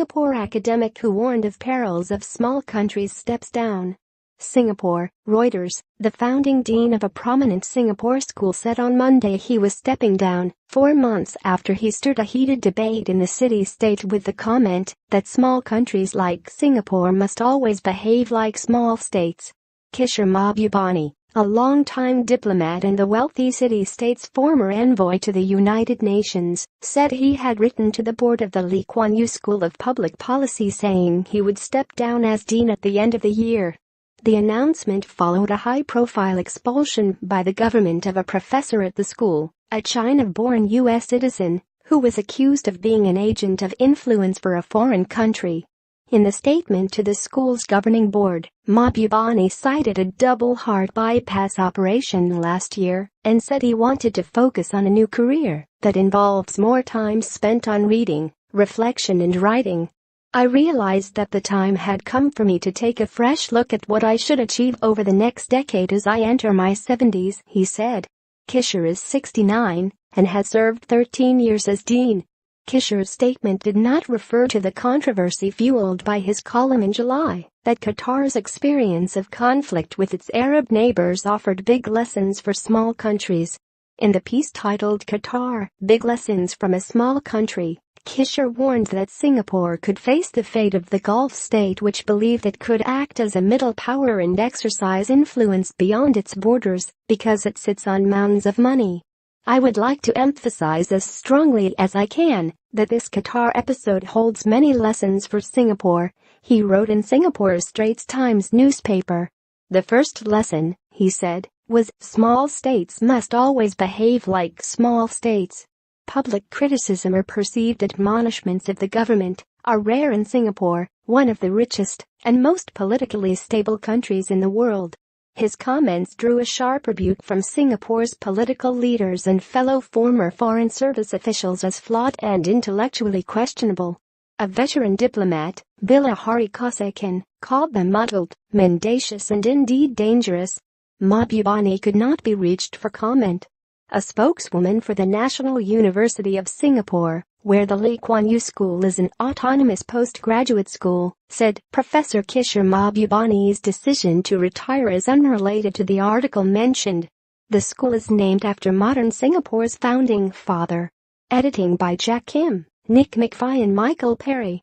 Singapore academic who warned of perils of small countries steps down. Singapore, Reuters. The founding dean of a prominent Singapore school said on Monday he was stepping down 4 months after he stirred a heated debate in the city-state with the comment that small countries like Singapore must always behave like small states. Kishore Mahbubani, a longtime diplomat and the wealthy city-state's former envoy to the United Nations, said he had written to the board of the Lee Kuan Yew School of Public Policy saying he would step down as dean at the end of the year. The announcement followed a high-profile expulsion by the government of a professor at the school, a China-born U.S. citizen, who was accused of being an agent of influence for a foreign country. In the statement to the school's governing board, Mahbubani cited a double heart bypass operation last year and said he wanted to focus on a new career that involves more time spent on reading, reflection and writing. I realized that the time had come for me to take a fresh look at what I should achieve over the next decade as I enter my 70s, he said. Kishore is 69 and has served 13 years as dean. Kishore's statement did not refer to the controversy fueled by his column in July that Qatar's experience of conflict with its Arab neighbors offered big lessons for small countries. In the piece titled Qatar, Big Lessons from a Small Country, Kishore warned that Singapore could face the fate of the Gulf state which believed it could act as a middle power and exercise influence beyond its borders because it sits on mountains of money. I would like to emphasize as strongly as I can that this Qatar episode holds many lessons for Singapore, he wrote in Singapore's Straits Times newspaper. The first lesson, he said, was small states must always behave like small states. Public criticism or perceived admonishments of the government are rare in Singapore, one of the richest and most politically stable countries in the world. His comments drew a sharp rebuke from Singapore's political leaders and fellow former Foreign Service officials as flawed and intellectually questionable. A veteran diplomat, Bilahari Kaushik, called them muddled, mendacious and indeed dangerous. Mahbubani could not be reached for comment. A spokeswoman for the National University of Singapore, where the Lee Kuan Yew School is an autonomous postgraduate school, said Professor Kishore Mahbubani's decision to retire is unrelated to the article mentioned. The school is named after modern Singapore's founding father. Editing by Jack Kim, Nick McFly and Michael Perry.